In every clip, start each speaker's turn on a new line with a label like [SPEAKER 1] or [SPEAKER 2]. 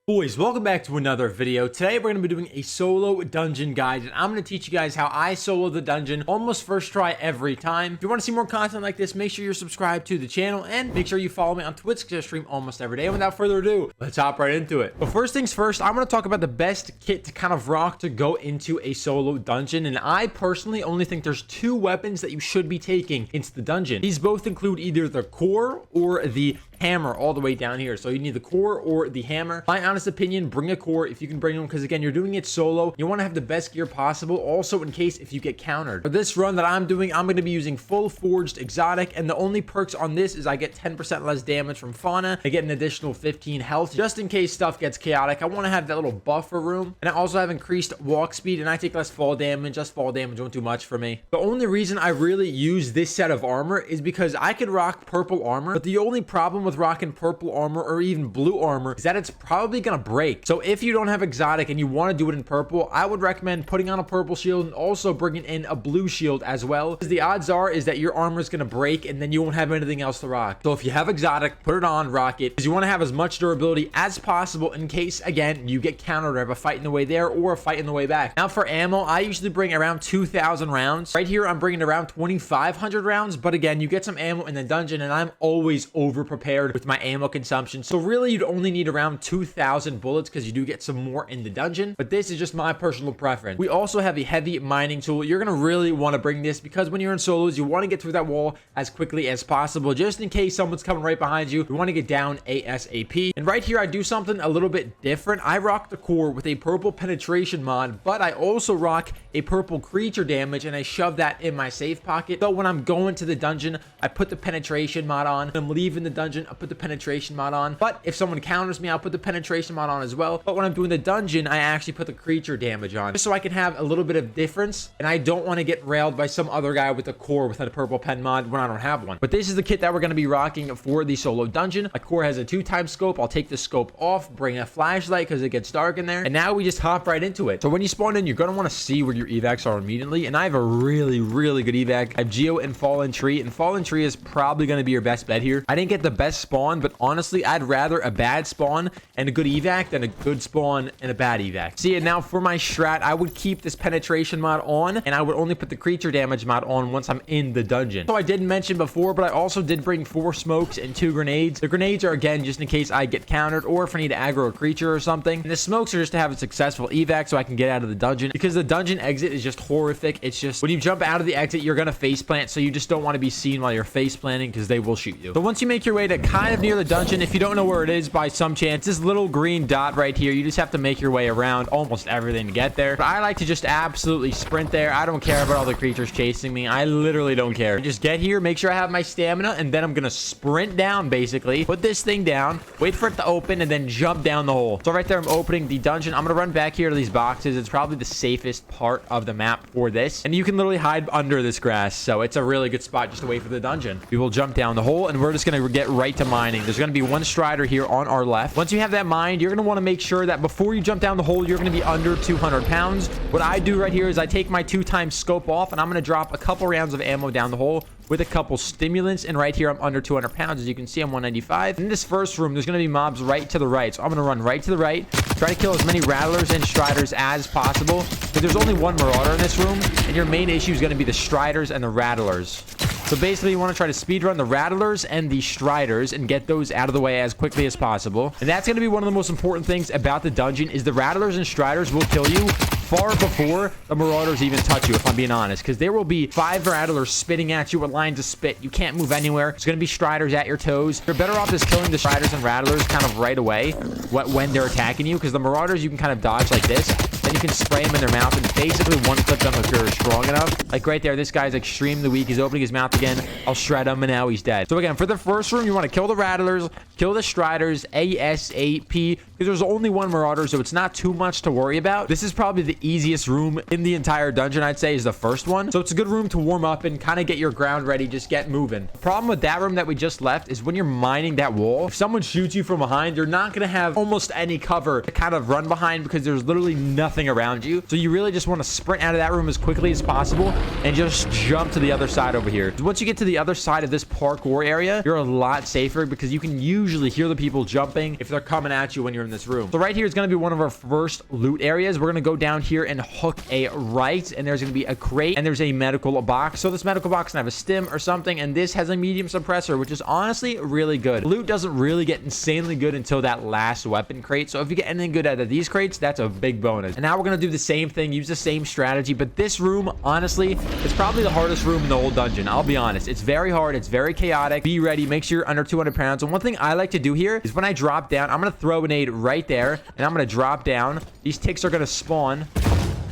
[SPEAKER 1] Boys, welcome back to another video. Today we're going to be doing a solo dungeon guide, and I'm going to teach you guys how I solo the dungeon almost first try every time. If you want to see more content like this, make sure you're subscribed to the channel and make sure you follow me on Twitch because I stream almost every day. And without further ado, let's hop right into it. But first things first, I'm going to talk about the best kit to kind of rock to go into a solo dungeon, and I personally only think there's two weapons that you should be taking into the dungeon. These both include either the core or the hammer all the way down here. So you need the core or the hammer. My honest opinion, bring a core if you can bring them, because again, you're doing it solo. You want to have the best gear possible, also in case if you get countered. For this run that I'm doing, I'm going to be using full forged exotic, and the only perks on this is I get 10% less damage from fauna. I get an additional 15 health just in case stuff gets chaotic. I want to have that little buffer room, and I also have increased walk speed, and I take less fall damage. Just fall damage won't do much for me. The only reason I really use this set of armor is because I could rock purple armor, but the only problem with rocking purple armor or even blue armor is that it's probably gonna break. So if you don't have exotic and you want to do it in purple, I would recommend putting on a purple shield and also bringing in a blue shield as well, because the odds are is that your armor is gonna break and then you won't have anything else to rock. So if you have exotic, put it on, rock it, because you want to have as much durability as possible in case again you get countered or have a fight in the way there or a fight in the way back. Now for ammo, I usually bring around 2,000 rounds. Right here I'm bringing around 2,500 rounds, but again, you get some ammo in the dungeon and I'm always over prepared with my ammo consumption. So really you'd only need around 2,000 bullets because you do get some more in the dungeon, but this is just my personal preference. We also have a heavy mining tool. You're gonna really want to bring this because when you're in solos, you want to get through that wall as quickly as possible, just in case someone's coming right behind you. You want to get down ASAP. And right here I do something a little bit different. I rock the core with a purple penetration mod, but I also rock a purple creature damage, and I shove that in my safe pocket. So when I'm going to the dungeon, I put the penetration mod on. When I'm leaving the dungeon, I put the penetration mod on. But if someone counters me, I'll put the penetration mod on as well. But when I'm doing the dungeon, I actually put the creature damage on, just so I can have a little bit of difference, and I don't want to get railed by some other guy with a core with a purple pen mod when I don't have one. But this is the kit that we're going to be rocking for the solo dungeon. My core has a 2x scope. I'll take the scope off, bring a flashlight because it gets dark in there, and now we just hop right into it. So when you spawn in, you're going to want to see where your evacs are immediately, and I have a really good evac. I have Geo and Fallen Tree, and Fallen Tree is probably going to be your best bet here. I didn't get the best spawn, but honestly, I'd rather a bad spawn and a good evac than a good spawn and a bad evac. See, and now for my strat, I would keep this penetration mod on, and I would only put the creature damage mod on once I'm in the dungeon. So I didn't mention before, but I also did bring 4 smokes and 2 grenades. The grenades are again just in case I get countered or if I need to aggro a creature or something. And the smokes are just to have a successful evac so I can get out of the dungeon, because the dungeon exit is just horrific. It's just when you jump out of the exit, you're gonna face plant, so you just don't want to be seen while you're face planting because they will shoot you. So once you make your way to kind of near the dungeon, if you don't know where it is by some chance, this little green dot right here, you just have to make your way around almost everything to get there. But I like to just absolutely sprint there. I don't care about all the creatures chasing me. I literally don't care. Just get here, make sure I have my stamina, and then I'm gonna sprint down, basically put this thing down, wait for it to open, and then jump down the hole. So right there, I'm opening the dungeon. I'm gonna run back here to these boxes. It's probably the safest part of the map for this, and you can literally hide under this grass, so it's a really good spot just to wait for the dungeon. We will jump down the hole, and we're just gonna get right to mining. There's gonna be 1 strider here on our left. Once you have that mined, you're gonna want to make sure that before you jump down the hole, you're gonna be under 200 pounds. What I do right here is I take my 2x scope off, and I'm gonna drop a couple rounds of ammo down the hole with a couple stimulants, and right here I'm under 200 pounds. As you can see, I'm 195. In this first room, there's going to be mobs right to the right, so I'm going to run right to the right, try to kill as many rattlers and striders as possible, but there's only 1 marauder in this room, and your main issue is going to be the striders and the rattlers. So basically, you want to try to speedrun the rattlers and the striders and get those out of the way as quickly as possible. And that's going to be one of the most important things about the dungeon, is the rattlers and striders will kill you far before the marauders even touch you, if I'm being honest, because there will be 5 rattlers spitting at you with lines of spit. You can't move anywhere. There's going to be striders at your toes. You're better off just killing the striders and rattlers kind of right away when they're attacking you, because the marauders you can kind of dodge like this. Then you can spray them in their mouth and basically one-clip them if you're strong enough. Like right there, this guy's extremely weak. He's opening his mouth again. I'll shred him, and now he's dead. So again, for the first room, you want to kill the rattlers, kill the striders ASAP, because there's only 1 marauder, so it's not too much to worry about. This is probably the easiest room in the entire dungeon, I'd say, is the first one. So it's a good room to warm up and kind of get your ground ready, just get moving. The problem with that room that we just left is when you're mining that wall, if someone shoots you from behind, you're not going to have almost any cover to kind of run behind, because there's literally nothing around you. So you really just want to sprint out of that room as quickly as possible and just jump to the other side over here. Once you get to the other side of this parkour area, you're a lot safer because you can use usually hear the people jumping if they're coming at you when you're in this room. So right here is going to be one of our first loot areas. We're going to go down here and hook a right, and there's going to be a crate, and there's a medical box. So this medical box can have a stim or something, and this has a medium suppressor, which is honestly really good. Loot doesn't really get insanely good until that last weapon crate. So if you get anything good out of these crates, that's a big bonus. And now we're going to do the same thing, use the same strategy, but this room, honestly, is probably the hardest room in the whole dungeon. I'll be honest. It's very hard. It's very chaotic. Be ready. Make sure you're under 200 pounds. And one thing I like to do here is when I drop down, I'm going to throw a nade right there, and I'm going to drop down. These ticks are going to spawn.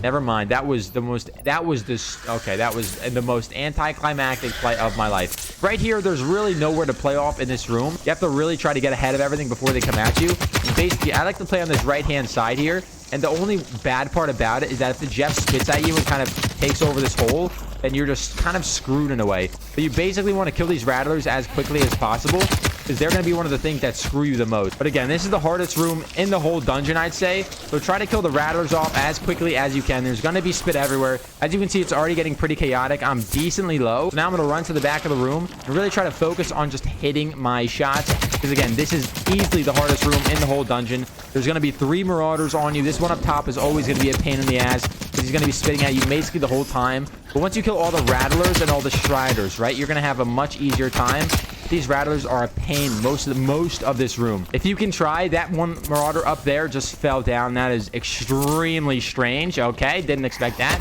[SPEAKER 1] Never mind. That was the most anticlimactic play of my life. Right here, there's really nowhere to play off in this room. You have to really try to get ahead of everything before they come at you. And basically, I like to play on this right-hand side here. And the only bad part about it is that if the Jeff spits at you and kind of takes over this hole, then you're just kind of screwed in a way. But you basically want to kill these rattlers as quickly as possible, because they're going to be one of the things that screw you the most. But again, this is the hardest room in the whole dungeon, I'd say. So try to kill the rattlers off as quickly as you can. There's going to be spit everywhere. As you can see, it's already getting pretty chaotic. I'm decently low. So now I'm going to run to the back of the room and really try to focus on just hitting my shots. Because again, this is easily the hardest room in the whole dungeon. There's going to be 3 marauders on you. This one up top is always going to be a pain in the ass, because he's going to be spitting at you basically the whole time. But once you kill all the rattlers and all the striders, right, you're going to have a much easier time. These rattlers are a pain most of this room. If you can try, that one marauder up there just fell down. That is extremely strange. Okay, didn't expect that.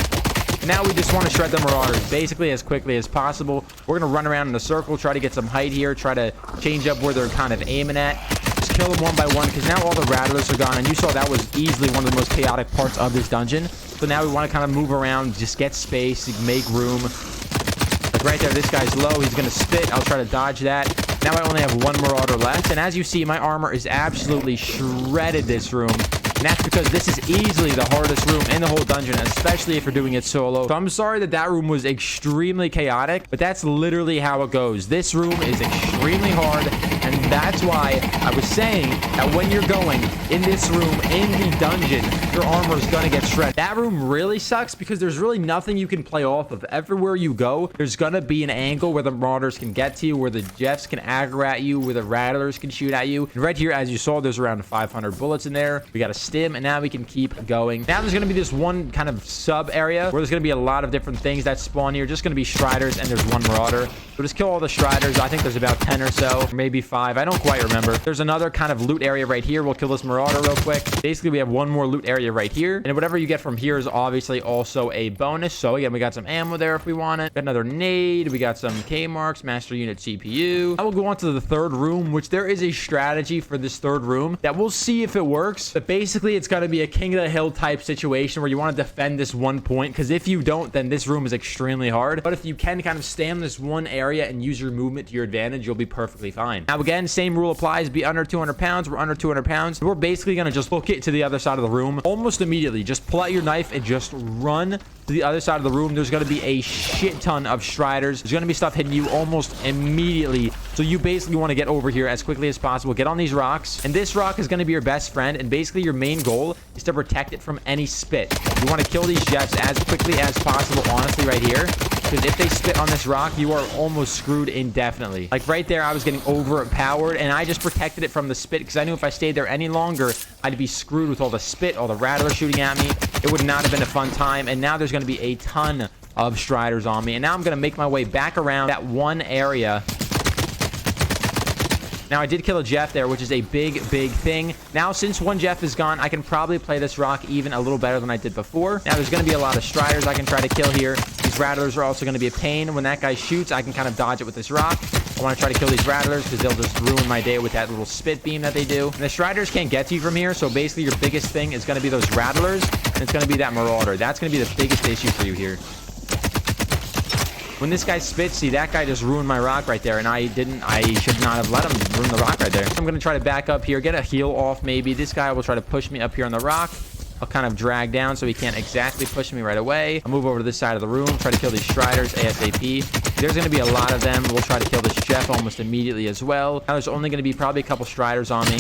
[SPEAKER 1] Now we just want to shred the marauders basically as quickly as possible. We're going to run around in a circle, try to get some height here, try to change up where they're kind of aiming at. Just kill them one by one, because now all the rattlers are gone, and you saw that was easily one of the most chaotic parts of this dungeon. So now we want to kind of move around, just get space, make room. Like right there, this guy's low. He's going to spit. I'll try to dodge that. Now I only have 1 marauder left, and as you see, my armor is absolutely shredded this room. And that's because this is easily the hardest room in the whole dungeon, especially if you're doing it solo. So I'm sorry that that room was extremely chaotic, but that's literally how it goes. This room is extremely hard, and that's why I was saying that when you're going in this room, in the dungeon, your armor is going to get shredded. That room really sucks because there's really nothing you can play off of. Everywhere you go, there's going to be an angle where the marauders can get to you, where the Jeffs can aggro at you, where the rattlers can shoot at you. And right here, as you saw, there's around 500 bullets in there. We got a stim, and now we can keep going. Now there's going to be this one kind of sub area where there's going to be a lot of different things that spawn here. Just going to be striders, and there's 1 marauder. So just kill all the striders. I think there's about 10 or so, or maybe 5. I don't quite remember. There's another kind of loot area right here. We'll kill this marauder real quick. Basically, we have 1 more loot area right here, and whatever you get from here is obviously also a bonus. So again, we got some ammo there if we want it. Got another nade. We got some K-marks, master unit CPU. I will go on to the 3rd room, which there is a strategy for this 3rd room that we'll see if it works. But basically, it's going to be a king of the hill type situation where you want to defend this 1 point, because if you don't, then this room is extremely hard. But if you can kind of stay in this one area and use your movement to your advantage, you'll be perfectly fine. Now again, same rule applies. Be under 200 pounds. We're under 200 pounds. We're basically going to just book it to the other side of the room almost immediately. Just pull out your knife and just run to the other side of the room. There's going to be a shit ton of striders. There's going to be stuff hitting you almost immediately. So you basically want to get over here as quickly as possible. Get on these rocks. And this rock is going to be your best friend. And basically your main goal is to protect it from any spit. You want to kill these Jeffs as quickly as possible, honestly, right here. Because if they spit on this rock, you are almost screwed indefinitely. Like right there, I was getting overpowered, and I just protected it from the spit because I knew if I stayed there any longer, I'd be screwed with all the spit, all the rattlers shooting at me. It would not have been a fun time. And now there's going to be a ton of striders on me. And now I'm going to make my way back around that one area. Now, I did kill a Jeff there, which is a big thing. Now, since 1 Jeff is gone, I can probably play this rock even a little better than I did before. Now, there's going to be a lot of striders I can try to kill here. These rattlers are also going to be a pain. When that guy shoots, I can kind of dodge it with this rock. I want to try to kill these rattlers because they'll just ruin my day with that little spit beam that they do. And the striders can't get to you from here, so basically your biggest thing is going to be those rattlers, and it's going to be that marauder. That's going to be the biggest issue for you here. When this guy spits, see, that guy just ruined my rock right there, and I should not have let him ruin the rock right there. I'm going to try to back up here, get a heal off maybe. This guy will try to push me up here on the rock. I'll kind of drag down so he can't exactly push me right away. I'll move over to this side of the room, try to kill these striders ASAP. There's going to be a lot of them. We'll try to kill this Jeff almost immediately as well. Now there's only going to be probably a couple striders on me.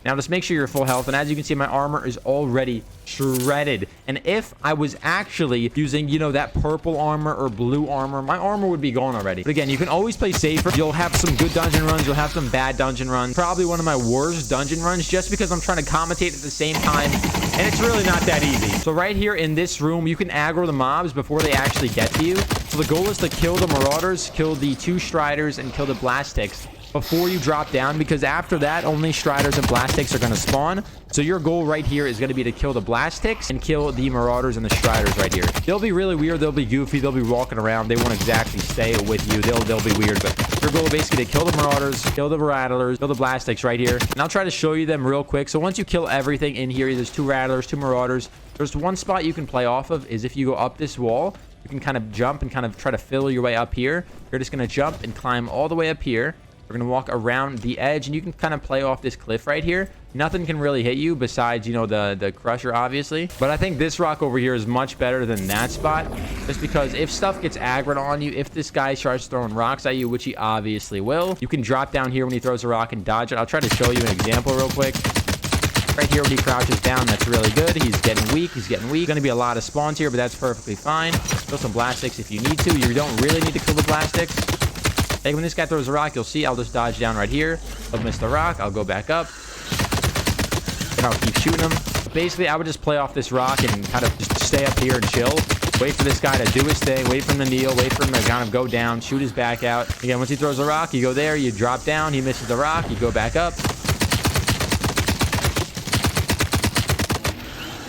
[SPEAKER 1] Now just make sure you're full health, and as you can see, my armor is already shredded. And if I was actually using, you know, that purple armor or blue armor, my armor would be gone already. But again, you can always play safer. You'll have some good dungeon runs, you'll have some bad dungeon runs. Probably one of my worst dungeon runs, just because I'm trying to commentate at the same time, and it's really not that easy. So right here in this room, you can aggro the mobs before they actually get to you. So the goal is to kill the Marauders, kill the 2 Striders, and kill the Blastics before you drop down, because after that, only Striders and Blastics are going to spawn. So your goal right here is going to be to kill the Blastics and kill the Marauders and the Striders right here. They'll be really weird. They'll be goofy. They'll be walking around. They won't exactly stay with you. They'll be weird, but your goal is basically to kill the Marauders, kill the Rattlers, kill the Blastics right here. And I'll try to show you them real quick. So once you kill everything in here, there's 2 Rattlers, 2 Marauders. There's one spot you can play off of, is if you go up this wall, you can kind of jump and kind of try to fill your way up here. You're just going to jump and climb all the way up here. We're going to walk around the edge, and you can kind of play off this cliff right here. Nothing can really hit you besides, you know, the Crusher, obviously. But I think this rock over here is much better than that spot, just because if stuff gets aggroed on you, if this guy starts throwing rocks at you, which he obviously will, you can drop down here when he throws a rock and dodge it. I'll try to show you an example real quick. Right here when he crouches down, that's really good. He's getting weak. He's getting weak. Going to be a lot of spawns here, but that's perfectly fine. Kill some Blastics if you need to. You don't really need to kill the Blastics. Like when this guy throws a rock, you'll see I'll just dodge down right here. I'll miss the rock. I'll go back up. And I'll keep shooting him. But basically, I would just play off this rock and kind of just stay up here and chill. Wait for this guy to do his thing. Wait for him to kneel. Wait for him to kind of go down. Shoot his back out. Again, once he throws a rock, you go there. You drop down. He misses the rock. You go back up.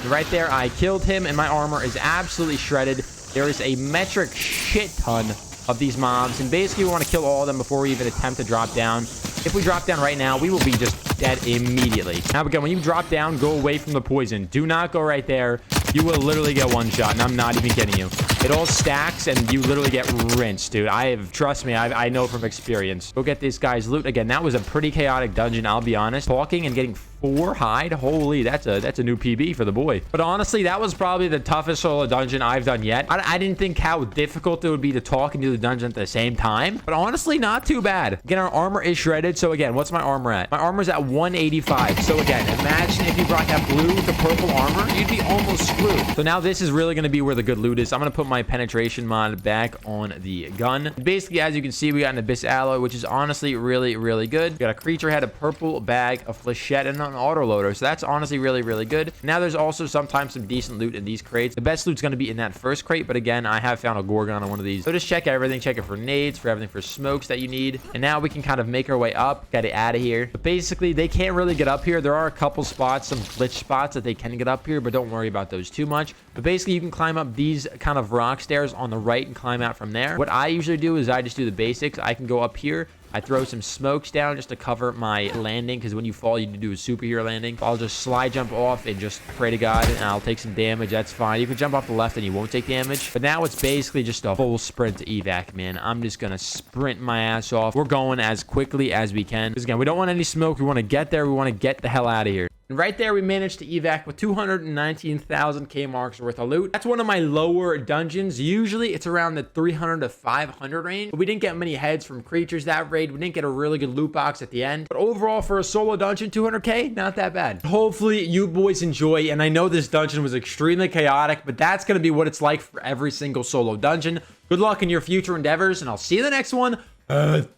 [SPEAKER 1] Right there, I killed him, and my armor is absolutely shredded. There is a metric shit ton of these mobs, and basically we want to kill all of them before we even attempt to drop down. If we drop down right now, we will be just dead immediately. Now again, when you drop down, go away from the poison. Do not go right there. You will literally get one shot, and I'm not even kidding you. It all stacks, and you literally get rinsed, dude. Trust me, I know from experience. Go get this guy's loot. Again, that was a pretty chaotic dungeon, I'll be honest. Talking and getting 4 hide, holy, that's a new PB for the boy. But honestly, that was probably the toughest solo dungeon I've done yet. I didn't think how difficult it would be to talk and do the dungeon at the same time, but honestly, not too bad. Again, our armor is shredded. So again, what's my armor at? My armor's at 185. So again, imagine if you brought that blue to purple armor, you'd be almost screwed. So now this is really going to be where the good loot is. I'm going to put my penetration mod back on the gun. Basically, as you can see, we got an abyss alloy, which is honestly really, really good. We got a creature head, a purple bag, a flechette, and an autoloader. So that's honestly really, really good. Now there's also sometimes some decent loot in these crates. The best loot's going to be in that first crate, but again, I have found a Gorgon on one of these. So just check everything. Check it for nades, for everything, for smokes that you need. And now we can kind of make our way up, get it out of here. But basically, they can't really get up here. There are a couple spots, some glitch spots that they can get up here, but don't worry about those too much. But basically, you can climb up these kind of rock stairs on the right and climb out from there. What I usually do is I just do the basics. I can go up here. I throw some smokes down just to cover my landing, because when you fall, you need to do a superhero landing. I'll just slide jump off and just pray to God, and I'll take some damage. That's fine. You can jump off the left and you won't take damage. But now it's basically just a full sprint to evac, man. I'm just going to sprint my ass off. We're going as quickly as we can. Because again, we don't want any smoke. We want to get there. We want to get the hell out of here. And right there, we managed to evac with 219,000 K marks worth of loot. That's one of my lower dungeons. Usually, it's around the 300 to 500 range. But we didn't get many heads from creatures that raid. We didn't get a really good loot box at the end. But overall, for a solo dungeon, 200K, not that bad. Hopefully, you boys enjoy. And I know this dungeon was extremely chaotic, but that's going to be what it's like for every single solo dungeon. Good luck in your future endeavors, and I'll see you in the next one.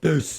[SPEAKER 1] Peace.